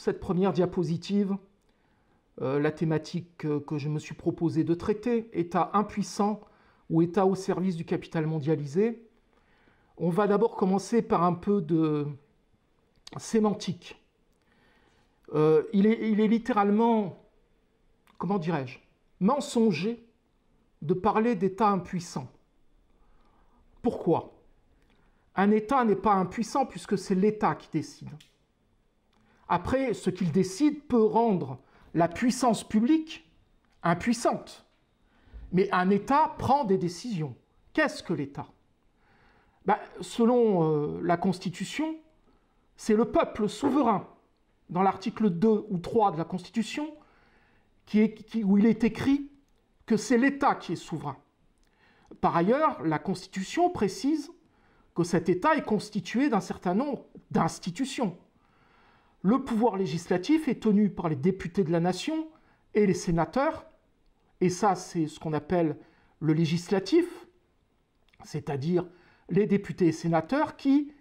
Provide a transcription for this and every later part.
cette première diapositive, la thématique que je me suis proposé de traiter, État impuissant ou État au service du capital mondialisé. On va d'abord commencer par un peu de sémantique. Il est littéralement, comment dirais-je, mensonger de parler d'État impuissant. Pourquoi ? Un État n'est pas impuissant puisque c'est l'État qui décide. Après, ce qu'il décide peut rendre la puissance publique impuissante. Mais un État prend des décisions. Qu'est-ce que l'État ? Selon la Constitution, c'est le peuple souverain. Dans l'article 2 ou 3 de la Constitution, où il est écrit que c'est l'État qui est souverain. Par ailleurs, la Constitution précise que cet État est constitué d'un certain nombre d'institutions. Le pouvoir législatif est tenu par les députés de la nation et les sénateurs, et ça c'est ce qu'on appelle le législatif, c'est-à-dire les députés et sénateurs qui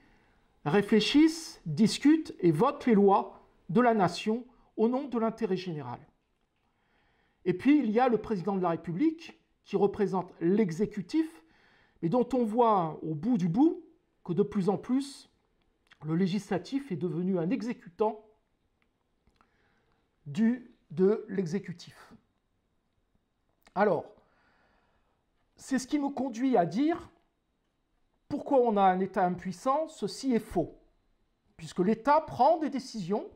réfléchissent, discutent et votent les lois de la nation au nom de l'intérêt général. Et puis il y a le président de la République qui représente l'exécutif, mais dont on voit au bout du bout que de plus en plus, le législatif est devenu un exécutant de l'exécutif. Alors, c'est ce qui me conduit à dire pourquoi on a un État impuissant, ceci est faux. Puisque l'État prend des décisions,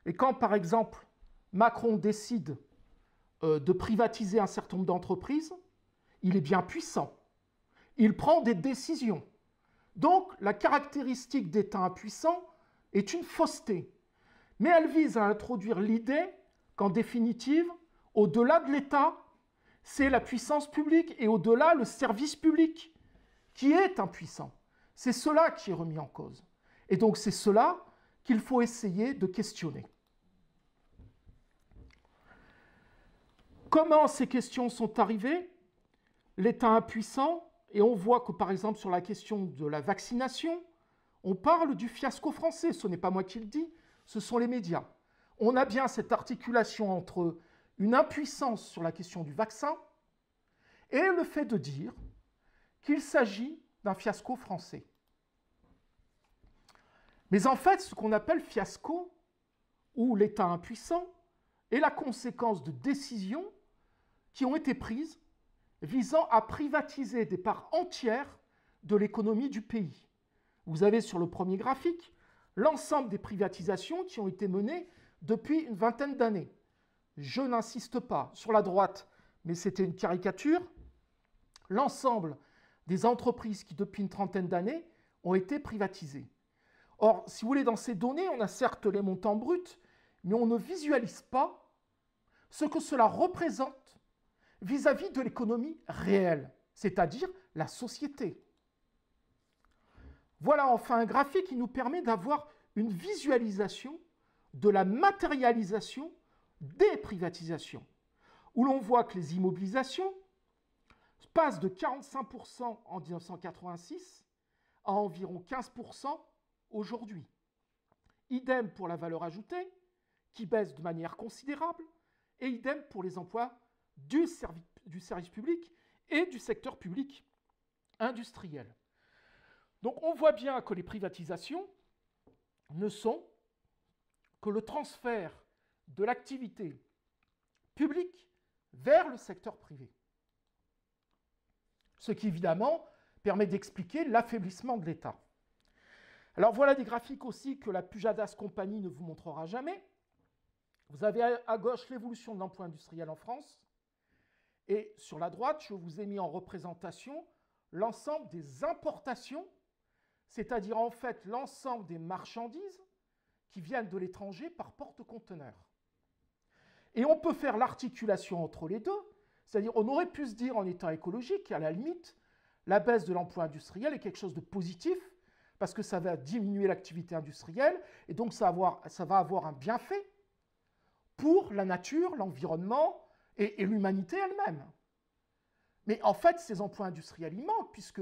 et quand par exemple Macron décide de privatiser un certain nombre d'entreprises, il est bien puissant. Il prend des décisions. Donc, la caractéristique d'État impuissant est une fausseté. Mais elle vise à introduire l'idée qu'en définitive, au-delà de l'État, c'est la puissance publique et au-delà le service public qui est impuissant. C'est cela qui est remis en cause. Et donc, c'est cela qu'il faut essayer de questionner. Comment ces questions sont arrivées ? L'État impuissant. Et on voit que, par exemple, sur la question de la vaccination, on parle du fiasco français. Ce n'est pas moi qui le dis, ce sont les médias. On a bien cette articulation entre une impuissance sur la question du vaccin et le fait de dire qu'il s'agit d'un fiasco français. Mais en fait, ce qu'on appelle fiasco, ou l'État impuissant, est la conséquence de décisions qui ont été prises visant à privatiser des parts entières de l'économie du pays. Vous avez sur le premier graphique l'ensemble des privatisations qui ont été menées depuis une vingtaine d'années. Je n'insiste pas sur la droite, mais c'était une caricature. L'ensemble des entreprises qui, depuis une trentaine d'années, ont été privatisées. Or, si vous voulez, dans ces données, on a certes les montants bruts, mais on ne visualise pas ce que cela représente vis-à-vis de l'économie réelle, c'est-à-dire la société. Voilà enfin un graphique qui nous permet d'avoir une visualisation de la matérialisation des privatisations, où l'on voit que les immobilisations passent de 45% en 1986 à environ 15% aujourd'hui. Idem pour la valeur ajoutée, qui baisse de manière considérable, et idem pour les emplois du service public et du secteur public industriel. Donc on voit bien que les privatisations ne sont que le transfert de l'activité publique vers le secteur privé. Ce qui évidemment permet d'expliquer l'affaiblissement de l'État. Alors voilà des graphiques aussi que la Pujadas Company ne vous montrera jamais. Vous avez à gauche l'évolution de l'emploi industriel en France. Et sur la droite, je vous ai mis en représentation l'ensemble des importations, c'est-à-dire en fait l'ensemble des marchandises qui viennent de l'étranger par porte-conteneurs. Et on peut faire l'articulation entre les deux, c'est-à-dire on aurait pu se dire en étant écologique, à la limite, la baisse de l'emploi industriel est quelque chose de positif, parce que ça va diminuer l'activité industrielle, et donc ça va avoir un bienfait pour la nature, l'environnement, et l'humanité elle-même. Mais en fait, ces emplois industriels, ils manquent, puisque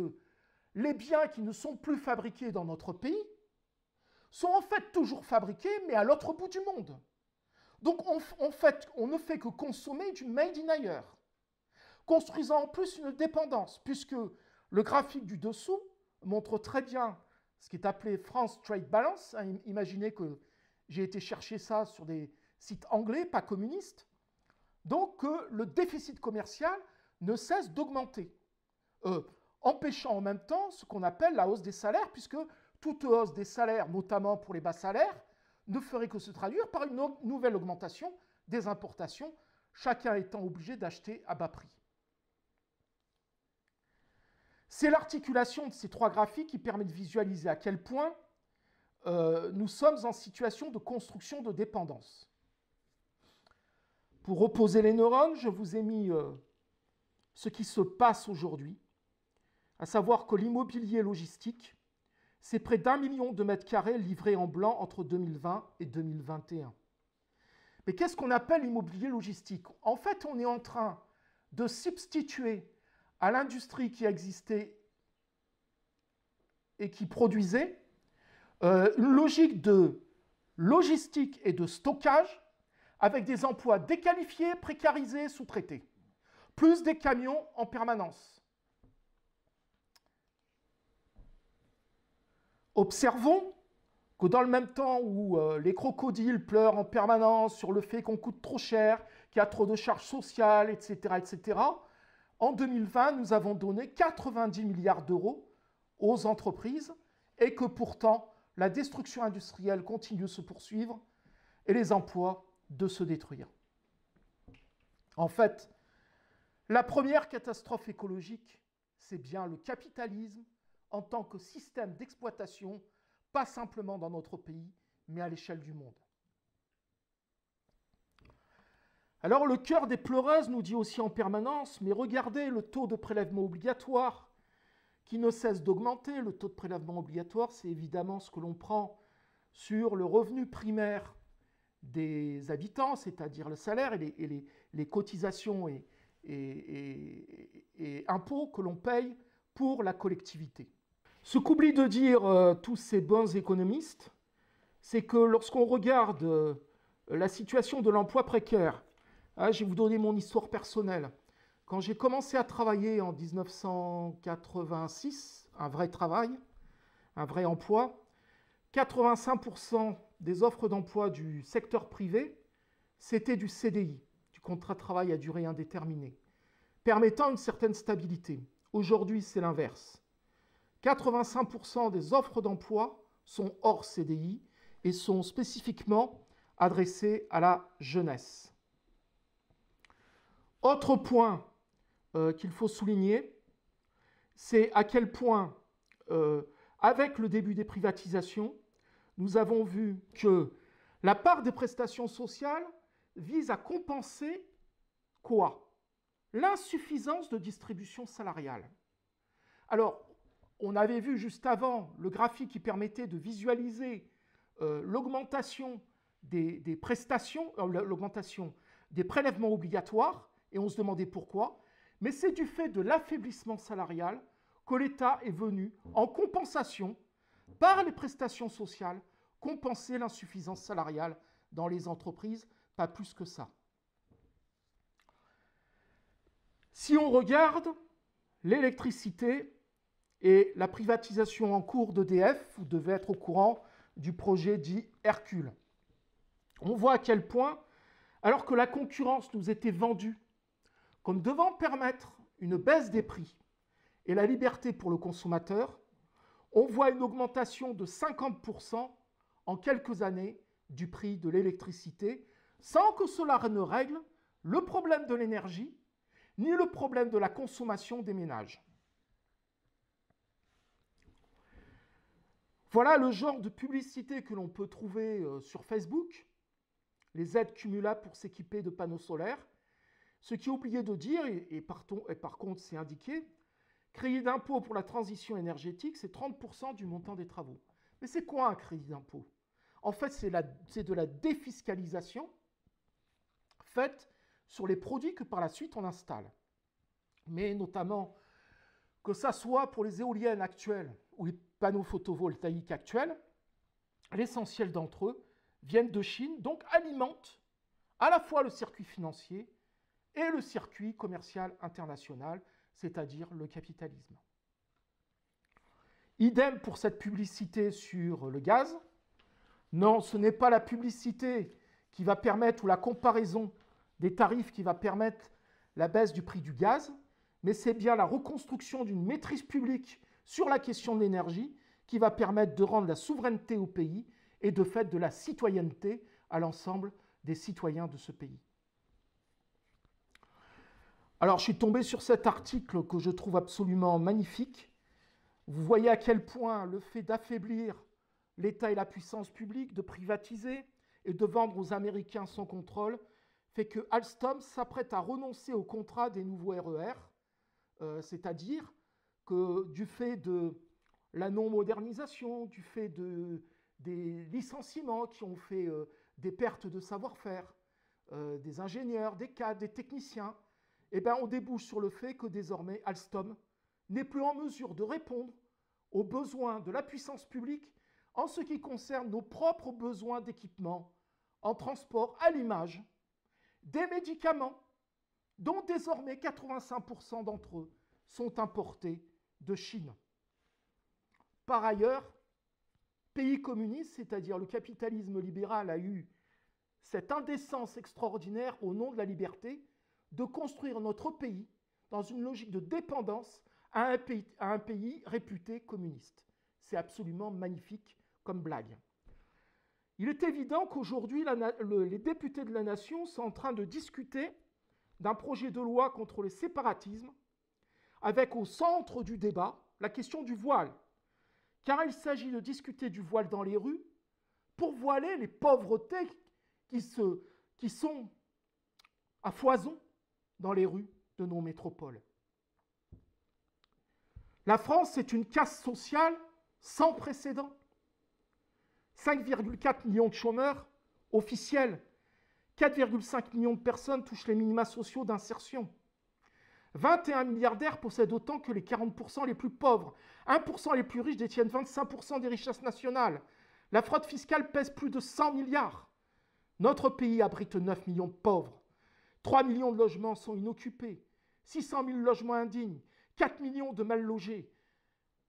les biens qui ne sont plus fabriqués dans notre pays sont en fait toujours fabriqués, mais à l'autre bout du monde. Donc en fait, on ne fait que consommer du made in ailleurs, construisant en plus une dépendance, puisque le graphique du dessous montre très bien ce qui est appelé France Trade Balance. Imaginez que j'ai été chercher ça sur des sites anglais, pas communistes. Donc le déficit commercial ne cesse d'augmenter, empêchant en même temps ce qu'on appelle la hausse des salaires, puisque toute hausse des salaires, notamment pour les bas salaires, ne ferait que se traduire par une nouvelle augmentation des importations, chacun étant obligé d'acheter à bas prix. C'est l'articulation de ces trois graphiques qui permet de visualiser à quel point nous sommes en situation de construction de dépendance. Pour opposer les neurones, je vous ai mis ce qui se passe aujourd'hui, à savoir que l'immobilier logistique, c'est près d'1 million de mètres carrés livrés en blanc entre 2020 et 2021. Mais qu'est-ce qu'on appelle l'immobilier logistique? En fait, on est en train de substituer à l'industrie qui existait et qui produisait une logique de logistique et de stockage avec des emplois déqualifiés, précarisés, sous-traités, plus des camions en permanence. Observons que dans le même temps où les crocodiles pleurent en permanence sur le fait qu'on coûte trop cher, qu'il y a trop de charges sociales, etc., en 2020, nous avons donné 90 milliards d'euros aux entreprises et que pourtant, la destruction industrielle continue de se poursuivre et les emplois de se détruire. En fait, la première catastrophe écologique, c'est bien le capitalisme en tant que système d'exploitation, pas simplement dans notre pays, mais à l'échelle du monde. Alors le cœur des pleureuses nous dit aussi en permanence, mais regardez le taux de prélèvement obligatoire qui ne cesse d'augmenter. Le taux de prélèvement obligatoire, c'est évidemment ce que l'on prend sur le revenu primaire des habitants, c'est-à-dire le salaire et les cotisations et impôts que l'on paye pour la collectivité. Ce qu'oublient de dire tous ces bons économistes, c'est que lorsqu'on regarde la situation de l'emploi précaire, je vais vous donner mon histoire personnelle. Quand j'ai commencé à travailler en 1986, un vrai travail, un vrai emploi, 85% des offres d'emploi du secteur privé, c'était du CDI, du contrat de travail à durée indéterminée, permettant une certaine stabilité. Aujourd'hui, c'est l'inverse. 85% des offres d'emploi sont hors CDI et sont spécifiquement adressées à la jeunesse. Autre point qu'il faut souligner, c'est à quel point, avec le début des privatisations, nous avons vu que la part des prestations sociales vise à compenser quoi? L'insuffisance de distribution salariale. Alors, on avait vu juste avant le graphique qui permettait de visualiser l'augmentation des prestations, l'augmentation des prélèvements obligatoires, et on se demandait pourquoi. Mais c'est du fait de l'affaiblissement salarial que l'État est venu, en compensation, par les prestations sociales, compenser l'insuffisance salariale dans les entreprises, pas plus que ça. Si on regarde l'électricité et la privatisation en cours d'EDF, vous devez être au courant du projet dit Hercule. On voit à quel point, alors que la concurrence nous était vendue comme devant permettre une baisse des prix et la liberté pour le consommateur, on voit une augmentation de 50% en quelques années du prix de l'électricité, sans que cela ne règle le problème de l'énergie, ni le problème de la consommation des ménages. Voilà le genre de publicité que l'on peut trouver sur Facebook, les aides cumulables pour s'équiper de panneaux solaires. Ce qui est oublié de dire, et par contre c'est indiqué, crédit d'impôt pour la transition énergétique, c'est 30% du montant des travaux. Mais c'est quoi un crédit d'impôt? En fait, c'est de la défiscalisation faite sur les produits que par la suite on installe. Mais notamment, que ça soit pour les éoliennes actuelles ou les panneaux photovoltaïques actuels, l'essentiel d'entre eux, viennent de Chine, donc alimentent à la fois le circuit financier et le circuit commercial international, c'est-à-dire le capitalisme. Idem pour cette publicité sur le gaz. Non, ce n'est pas la publicité qui va permettre, ou la comparaison des tarifs qui va permettre la baisse du prix du gaz, mais c'est bien la reconstruction d'une maîtrise publique sur la question de l'énergie qui va permettre de rendre la souveraineté au pays et de fait de la citoyenneté à l'ensemble des citoyens de ce pays. Alors, je suis tombé sur cet article que je trouve absolument magnifique. Vous voyez à quel point le fait d'affaiblir l'État et la puissance publique, de privatiser et de vendre aux Américains sans contrôle, fait que Alstom s'apprête à renoncer au contrat des nouveaux RER, c'est-à-dire que du fait de la non-modernisation, du fait des licenciements qui ont fait des pertes de savoir-faire, des ingénieurs, des cadres, des techniciens, eh bien, on débouche sur le fait que désormais Alstom n'est plus en mesure de répondre aux besoins de la puissance publique en ce qui concerne nos propres besoins d'équipement en transport, à l'image des médicaments dont désormais 85% d'entre eux sont importés de Chine. Par ailleurs, pays communiste, c'est-à-dire le capitalisme libéral, a eu cette indécence extraordinaire au nom de la liberté de construire notre pays dans une logique de dépendance à un pays réputé communiste. C'est absolument magnifique comme blague. Il est évident qu'aujourd'hui, les députés de la nation sont en train de discuter d'un projet de loi contre le séparatisme, avec au centre du débat la question du voile, car il s'agit de discuter du voile dans les rues pour voiler les pauvretés qui sont à foison dans les rues de nos métropoles. La France, c'est une casse sociale sans précédent. 5,4 millions de chômeurs officiels, 4,5 millions de personnes touchent les minima sociaux d'insertion. 21 milliardaires possèdent autant que les 40% les plus pauvres. 1% les plus riches détiennent 25% des richesses nationales. La fraude fiscale pèse plus de 100 milliards. Notre pays abrite 9 millions de pauvres. 3 millions de logements sont inoccupés. 600 000 logements indignes. 4 millions de mal logés.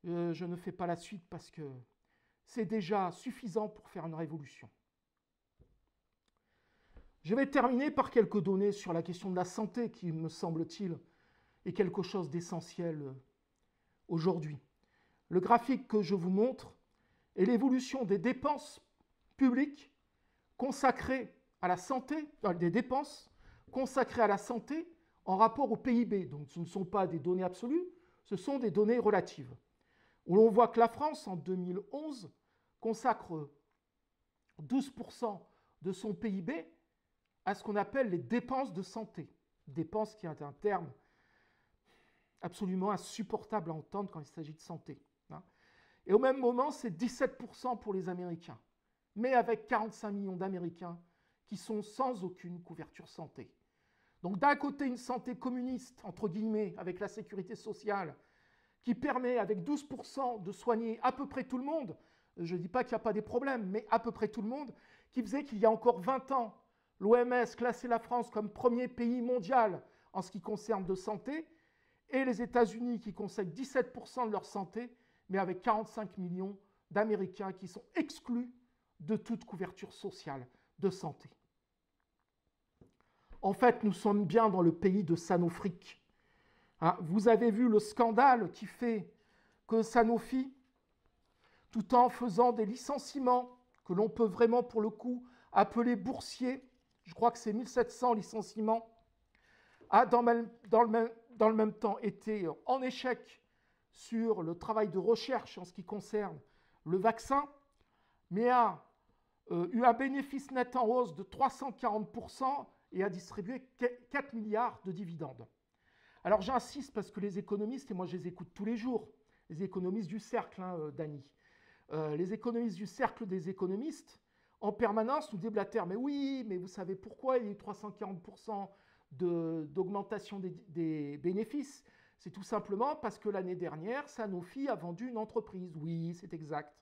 Je ne fais pas la suite parce que c'est déjà suffisant pour faire une révolution. Je vais terminer par quelques données sur la question de la santé qui, me semble-t-il, est quelque chose d'essentiel aujourd'hui. Le graphique que je vous montre est l'évolution des dépenses publiques consacrées à la santé, des dépenses consacrées à la santé en rapport au PIB. Donc ce ne sont pas des données absolues, ce sont des données relatives. Où l'on voit que la France, en 2011, consacre 12% de son PIB à ce qu'on appelle les dépenses de santé. Dépenses qui est un terme absolument insupportable à entendre quand il s'agit de santé. Et au même moment, c'est 17% pour les Américains, mais avec 45 millions d'Américains qui sont sans aucune couverture santé. Donc d'un côté, une santé communiste, entre guillemets, avec la sécurité sociale, qui permet avec 12% de soigner à peu près tout le monde, je ne dis pas qu'il n'y a pas des problèmes, mais à peu près tout le monde, qui faisait qu'il y a encore 20 ans, l'OMS classait la France comme premier pays mondial en ce qui concerne de santé, et les États-Unis qui consacrent 17% de leur santé, mais avec 45 millions d'Américains qui sont exclus de toute couverture sociale de santé. En fait, nous sommes bien dans le pays de Sanofi. Vous avez vu le scandale qui fait que Sanofi, tout en faisant des licenciements que l'on peut vraiment pour le coup appeler boursiers, je crois que c'est 1700 licenciements, a dans le même temps été en échec sur le travail de recherche en ce qui concerne le vaccin, mais a eu un bénéfice net en hausse de 340% et a distribué 4 milliards de dividendes. Alors j'insiste parce que les économistes, et moi je les écoute tous les jours, les économistes du cercle, Dany, les économistes du cercle des économistes, en permanence nous déblatèrent, mais oui, mais vous savez pourquoi il y a eu 340% d'augmentation des bénéfices? C'est tout simplement parce que l'année dernière, Sanofi a vendu une entreprise. Oui, c'est exact.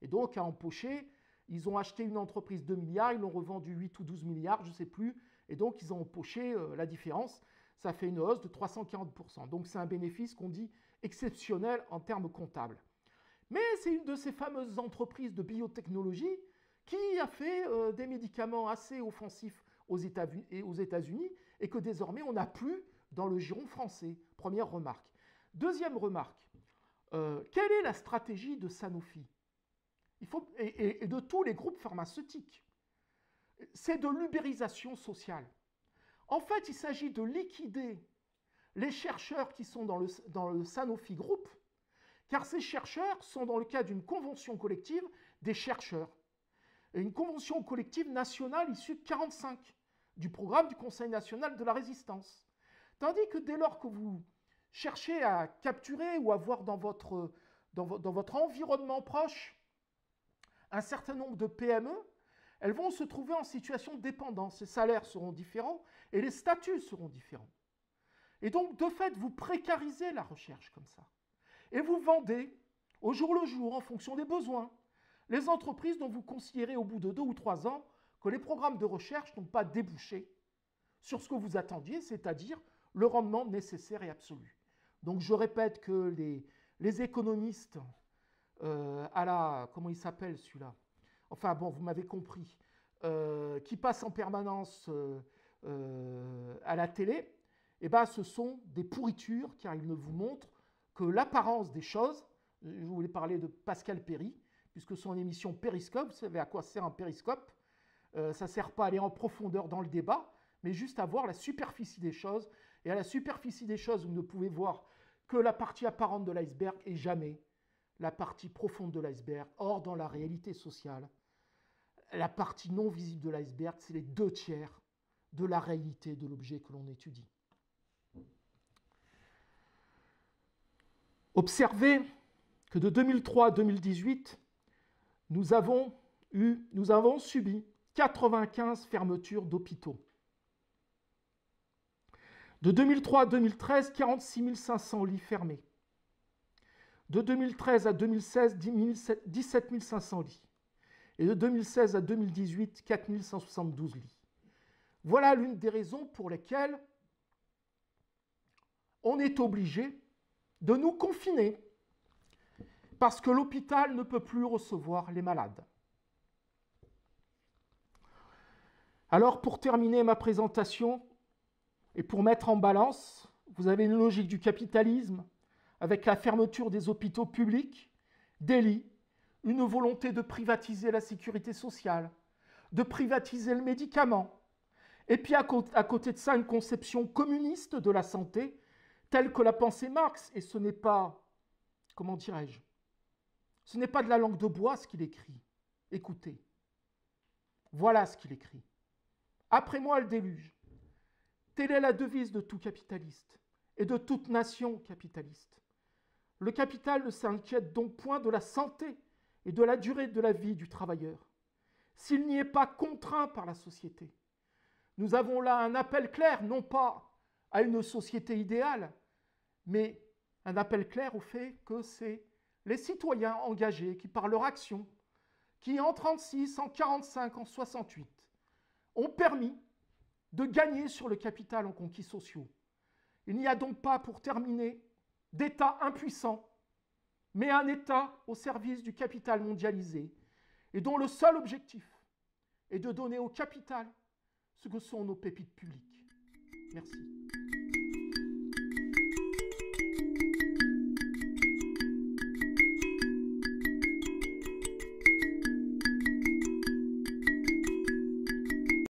Et donc a empoché Ils ont acheté une entreprise 2 milliards, ils l'ont revendue 8 ou 12 milliards, je ne sais plus, et donc ils ont empoché la différence. Ça fait une hausse de 340%. Donc c'est un bénéfice qu'on dit exceptionnel en termes comptables. Mais c'est une de ces fameuses entreprises de biotechnologie qui a fait des médicaments assez offensifs aux États-Unis et que désormais on n'a plus dans le giron français. Première remarque. Deuxième remarque, quelle est la stratégie de Sanofi et de tous les groupes pharmaceutiques? C'est de l'ubérisation sociale. En fait, il s'agit de liquider les chercheurs qui sont dans le Sanofi Group, car ces chercheurs sont dans le cadre d'une convention collective des chercheurs. Et une convention collective nationale issue de 1945, du programme du Conseil national de la résistance. Tandis que dès lors que vous cherchez à capturer ou à voir dans votre environnement proche un certain nombre de PME, elles vont se trouver en situation de dépendance. Les salaires seront différents et les statuts seront différents. Et donc, de fait, vous précarisez la recherche comme ça. Et vous vendez au jour le jour, en fonction des besoins, les entreprises dont vous considérez au bout de 2 ou 3 ans que les programmes de recherche n'ont pas débouché sur ce que vous attendiez, c'est-à-dire le rendement nécessaire et absolu. Donc je répète que les économistes comment il s'appelle celui-là? Enfin bon, vous m'avez compris, qui passent en permanence à la télé, eh ben, ce sont des pourritures, car ils ne vous montrent que l'apparence des choses. Je voulais parler de Pascal Perry, puisque son émission Périscope, vous savez à quoi sert un périscope? Ça ne sert pas à aller en profondeur dans le débat, mais juste à voir la superficie des choses. Et à la superficie des choses, vous ne pouvez voir que la partie apparente de l'iceberg et jamais la partie profonde de l'iceberg. Or, dans la réalité sociale, la partie non visible de l'iceberg, c'est les 2/3 de la réalité de l'objet que l'on étudie. Observez que de 2003 à 2018, nous avons subi 95 fermetures d'hôpitaux. De 2003 à 2013, 46 500 lits fermés. De 2013 à 2016, 17 500 lits. Et de 2016 à 2018, 4 172 lits. Voilà l'une des raisons pour lesquelles on est obligé de nous confiner, parce que l'hôpital ne peut plus recevoir les malades. Alors, pour terminer ma présentation, et pour mettre en balance, vous avez une logique du capitalisme, avec la fermeture des hôpitaux publics, des lits, une volonté de privatiser la sécurité sociale, de privatiser le médicament, et puis à côté de ça, une conception communiste de la santé, telle que l'a pensé Marx, et ce n'est pas, comment dirais-je, ce n'est pas de la langue de bois ce qu'il écrit. Écoutez, voilà ce qu'il écrit. Après moi le déluge. Telle est la devise de tout capitaliste et de toute nation capitaliste. Le capital ne s'inquiète donc point de la santé et de la durée de la vie du travailleur, s'il n'y est pas contraint par la société. Nous avons là un appel clair, non pas à une société idéale, mais un appel clair au fait que c'est les citoyens engagés qui, par leur action, qui en 1936, en 1945, en 1968, ont permis de gagner sur le capital en conquis sociaux. Il n'y a donc pas, pour terminer, d'État impuissant, mais un État au service du capital mondialisé, et dont le seul objectif est de donner au capital ce que sont nos pépites publiques. Merci.